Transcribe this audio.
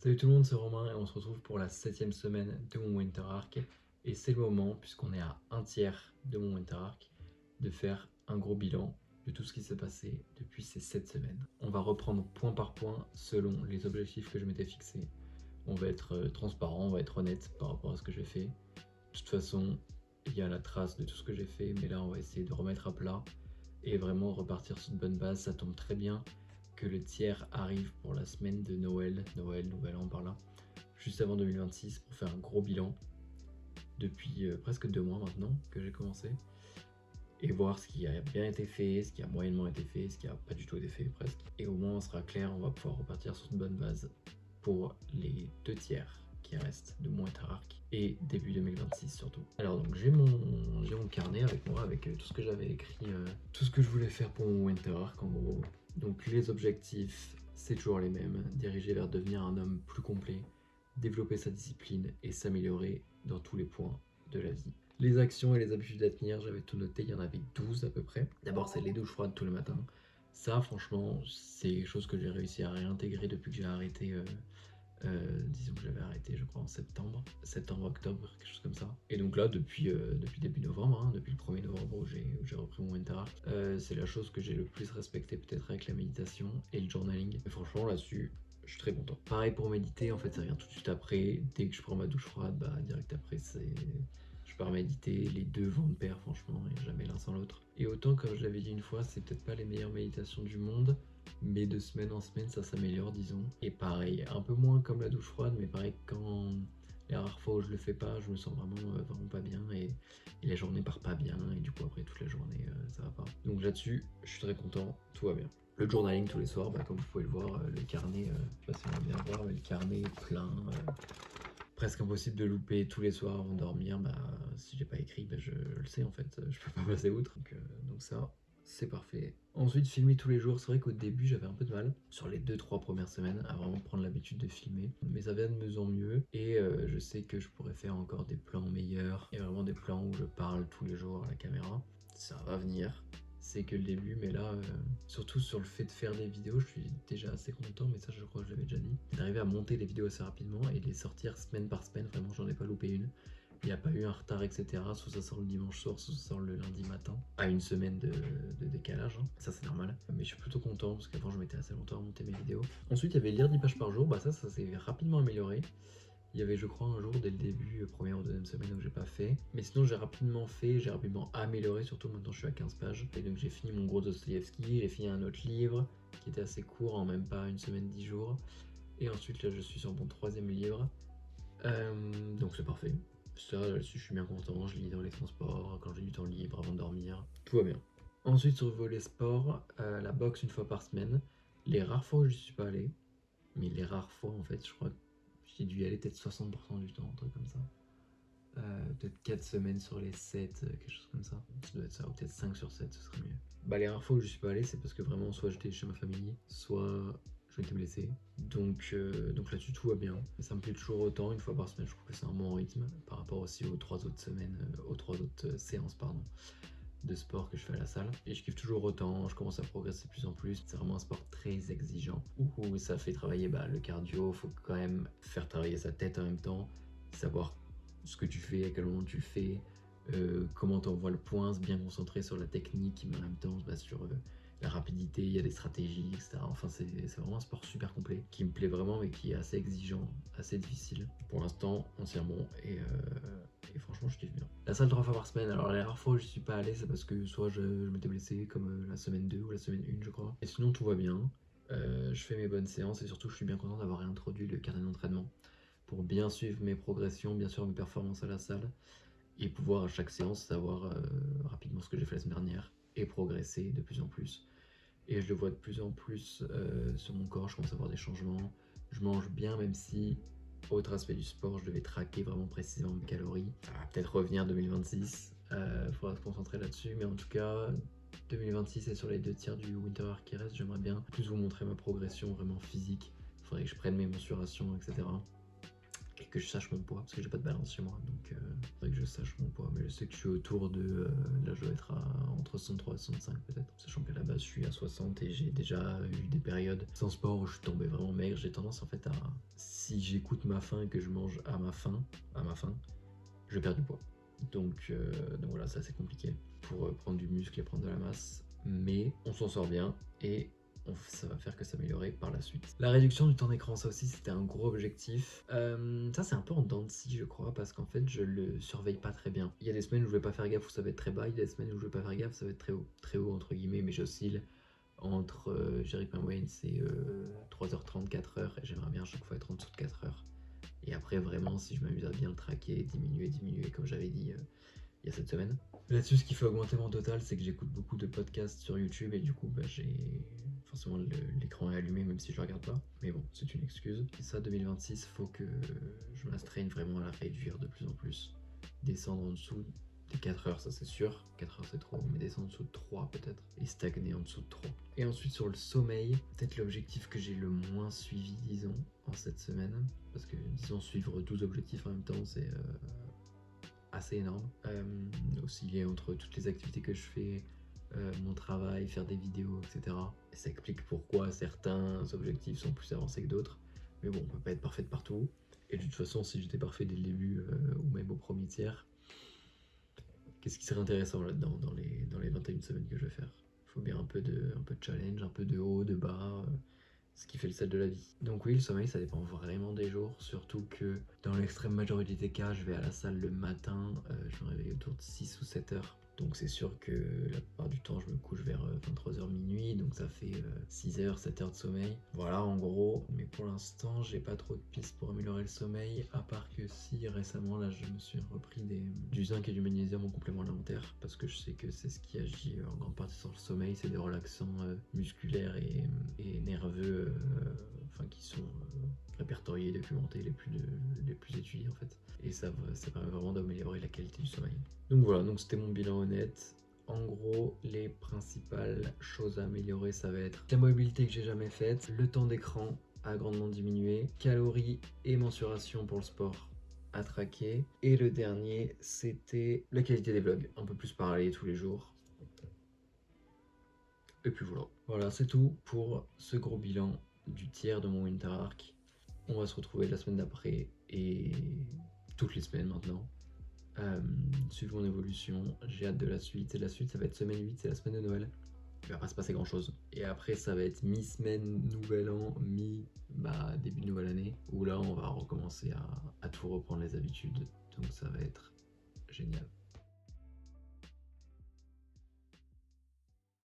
Salut tout le monde, c'est Romain et on se retrouve pour la 7ème semaine de mon Winter Arc. Et c'est le moment, puisqu'on est à un tiers de mon Winter Arc, de faire un gros bilan de tout ce qui s'est passé depuis ces 7 semaines. On va reprendre point par point selon les objectifs que je m'étais fixés. On va être transparent, on va être honnête par rapport à ce que j'ai fait. De toute façon, il y a la trace de tout ce que j'ai fait, mais là on va essayer de remettre à plat et vraiment repartir sur une bonne base. Ça tombe très bien que le tiers arrive pour la semaine de Noël, Nouvel An par là, juste avant 2026 pour faire un gros bilan depuis presque 2 mois maintenant que j'ai commencé et voir ce qui a bien été fait, ce qui a moyennement été fait, ce qui a pas du tout été fait presque. Et au moins on sera clair, on va pouvoir repartir sur une bonne base pour les 2 tiers qui restent de mon Winter Arc et début 2026 surtout. Alors donc j'ai mon carnet avec moi avec tout ce que j'avais écrit, tout ce que je voulais faire pour mon Winter Arc en gros. Donc les objectifs, c'est toujours les mêmes, diriger vers devenir un homme plus complet, développer sa discipline et s'améliorer dans tous les points de la vie. Les actions et les habitudes à tenir, j'avais tout noté, il y en avait 12 à peu près. D'abord, c'est les douches froides tous les matins. Ça, franchement, c'est quelque chose que j'ai réussi à réintégrer depuis que j'ai arrêté. Disons que j'avais arrêté, je crois, en septembre, octobre, quelque chose comme ça. Et donc là, depuis début novembre, hein, depuis le 1er novembre où j'ai repris mon Winter Arc, c'est la chose que j'ai le plus respectée peut-être avec la méditation et le journaling. Et franchement, là-dessus, je suis très content. Pareil pour méditer, en fait, ça vient tout de suite après. Dès que je prends ma douche froide, bah direct après, je pars méditer. Les deux vont de pair, franchement, et jamais l'un sans l'autre. Et autant, comme je l'avais dit une fois, c'est peut-être pas les meilleures méditations du monde, mais de semaine en semaine, ça s'améliore, disons. Et pareil, un peu moins comme la douche froide, mais pareil, quand les rares fois où je le fais pas, je me sens vraiment pas bien et la journée part pas bien, et du coup, après toute la journée, ça va pas. Donc là-dessus, je suis très content, tout va bien. Le journaling tous les soirs, bah, comme vous pouvez le voir, le carnet, je sais pas si on va bien voir, mais le carnet est plein, presque impossible de louper tous les soirs avant de dormir. Bah, si j'ai pas écrit, bah, je le sais en fait, je peux pas passer outre. Donc ça, c'est parfait. Ensuite, filmer tous les jours. C'est vrai qu'au début, j'avais un peu de mal sur les 2-3 premières semaines à vraiment prendre l'habitude de filmer. Mais ça vient de mieux en mieux. Et je sais que je pourrais faire encore des plans meilleurs et vraiment des plans où je parle tous les jours à la caméra. Ça va venir. C'est que le début, mais là, surtout sur le fait de faire des vidéos, je suis déjà assez content, mais ça je crois que je l'avais déjà dit. D'arriver à monter les vidéos assez rapidement et de les sortir semaine par semaine, vraiment j'en ai pas loupé une. Il n'y a pas eu un retard, etc. Soit ça sort le dimanche soir, soit ça sort le lundi matin, à une semaine de décalage. Hein. Ça c'est normal. Mais je suis plutôt content parce qu'avant je mettais assez longtemps à monter mes vidéos. Ensuite il y avait lire 10 pages par jour, bah ça s'est rapidement amélioré. Il y avait, je crois, un jour dès le début, première ou deuxième semaine où j'ai pas fait. Mais sinon, j'ai rapidement fait, j'ai rapidement amélioré, surtout maintenant je suis à 15 pages. Et donc, j'ai fini mon gros Dostoïevski, j'ai fini un autre livre qui était assez court, en même pas une semaine, 10 jours. Et ensuite, là, je suis sur mon troisième livre. Donc, c'est parfait. Ça, là-dessus, je suis bien content. Je lis dans les transports, quand j'ai du temps libre, avant de dormir. Tout va bien. Ensuite, sur le volet sport, la boxe une fois par semaine. Les rares fois où je suis pas allé, mais les rares fois, en fait, je crois que j'ai dû y aller peut-être 60% du temps, un truc comme ça. Peut-être 4 semaines sur les 7, quelque chose comme ça. Ça doit être ça, ou peut-être 5 sur 7, ce serait mieux. Bah, les rares fois où je suis pas allé, c'est parce que vraiment, soit j'étais chez ma famille, soit je m'étais blessé. Donc là-dessus, tout va bien. Ça me plaît toujours autant, une fois par semaine, je trouve que c'est un bon rythme par rapport aussi aux 3 autres semaines, aux 3 autres séances, pardon, de sport que je fais à la salle. Et je kiffe toujours autant, je commence à progresser de plus en plus. C'est vraiment un sport très exigeant où ça fait travailler le cardio, faut quand même faire travailler sa tête en même temps, savoir ce que tu fais, à quel moment tu le fais, comment tu envoies le point, se bien concentrer sur la technique, mais en même temps sur la rapidité, il y a des stratégies, etc. Enfin, c'est vraiment un sport super complet qui me plaît vraiment, mais qui est assez exigeant, assez difficile. Pour l'instant, on tient bon et franchement, je kiffe bien. La salle 3 fois par semaine, alors les rares fois où je suis pas allé, c'est parce que soit je m'étais blessé, comme la semaine 2 ou la semaine 1, je crois. Et sinon, tout va bien. Je fais mes bonnes séances et surtout, je suis bien content d'avoir réintroduit le carnet d'entraînement pour bien suivre mes progressions, bien sûr mes performances à la salle et pouvoir à chaque séance savoir rapidement ce que j'ai fait la semaine dernière et progresser de plus en plus. Et je le vois de plus en plus sur mon corps, je commence à voir des changements. Je mange bien, même si, autre aspect du sport, je devais traquer vraiment précisément mes calories. Ça va peut-être revenir 2026, faudra se concentrer là-dessus, mais en tout cas, 2026 et sur les 2 tiers du Winter Arc qui reste, j'aimerais bien plus vous montrer ma progression vraiment physique. Il faudrait que je prenne mes mensurations, etc. et que je sache mon poids, parce que j'ai pas de balance chez moi, donc faudrait que je sache mon poids. Mais je sais que je suis autour de, là je dois être entre 63 et 65 peut-être, sachant qu'à la base je suis à 60 et j'ai déjà eu des périodes sans sport où je suis tombé vraiment maigre. J'ai tendance en fait à, si j'écoute ma faim et que je mange à ma faim, je perds du poids. Donc voilà, c'est assez compliqué pour prendre du muscle et prendre de la masse, mais on s'en sort bien et ça va faire que s'améliorer par la suite. La réduction du temps d'écran, ça aussi c'était un gros objectif. Ça c'est un peu en dents de scie je crois, parce qu'en fait je le surveille pas très bien. Il y a des semaines où je vais pas faire gaffe où ça va être très bas, il y a des semaines où je vais pas faire gaffe ça va être très haut entre guillemets, mais j'oscille entre, je dirais que ma moyenne c'est 3h30, 4h et j'aimerais bien à chaque fois être en dessous de 4h. Et après vraiment si je m'amuse à bien le traquer, diminuer comme j'avais dit il y a cette semaine. Là-dessus, ce qui fait augmenter mon total, c'est que j'écoute beaucoup de podcasts sur YouTube et du coup, j'ai forcément l'écran est allumé même si je le regarde pas. Mais bon, c'est une excuse. Et ça, 2026, faut que je m'astreigne vraiment à la réduire de plus en plus. Descendre en dessous des 4 heures, ça c'est sûr. 4 heures c'est trop, mais descendre en dessous de 3 peut-être. Et stagner en dessous de 3. Et ensuite, sur le sommeil, peut-être l'objectif que j'ai le moins suivi, disons, en cette semaine. Parce que, disons, suivre 12 objectifs en même temps, c'est assez énorme. Osciller entre toutes les activités que je fais, mon travail, faire des vidéos, etc. Et ça explique pourquoi certains objectifs sont plus avancés que d'autres. Mais bon, on peut pas être parfait partout. Et de toute façon, si j'étais parfait dès le début, ou même au premier tiers, qu'est-ce qui serait intéressant là-dedans, dans les 21 semaines que je vais faire? Il faut bien un peu de challenge, un peu de haut, de bas, ce qui fait le sel de la vie. Donc oui, le sommeil, ça dépend vraiment des jours, surtout que dans l'extrême majorité des cas, je vais à la salle le matin, je me réveille autour de 6 ou 7 heures. Donc c'est sûr que la plupart du temps, je me couche vers 23h minuit, donc ça fait 6 heures, 7 heures de sommeil. Voilà, en gros. Mais pour l'instant, j'ai pas trop de pistes pour améliorer le sommeil, à part que si récemment, là, je me suis repris du zinc et du magnésium en complément alimentaire, parce que je sais que c'est ce qui agit en grande partie sur le sommeil, c'est des relaxants musculaires et nerveux, qui sont répertoriés, documentés, les plus étudiés en fait. Et ça permet vraiment d'améliorer la qualité du sommeil. Donc voilà, donc c'était mon bilan honnête. En gros, les principales choses à améliorer, ça va être la mobilité que j'ai jamais faite, le temps d'écran a grandement diminué, calories et mensuration pour le sport à traquer. Et le dernier, c'était la qualité des vlogs, un peu plus parler tous les jours. Et puis voilà. Voilà, c'est tout pour ce gros bilan du tiers de mon Winter Arc. On va se retrouver la semaine d'après et toutes les semaines maintenant. Suivre mon évolution, j'ai hâte de la suite. Et la suite, ça va être semaine 8, c'est la semaine de Noël. Il va pas se passer grand chose. Et après, ça va être mi-semaine, nouvel an, début de nouvelle année, où là, on va recommencer à tout reprendre les habitudes. Donc ça va être génial.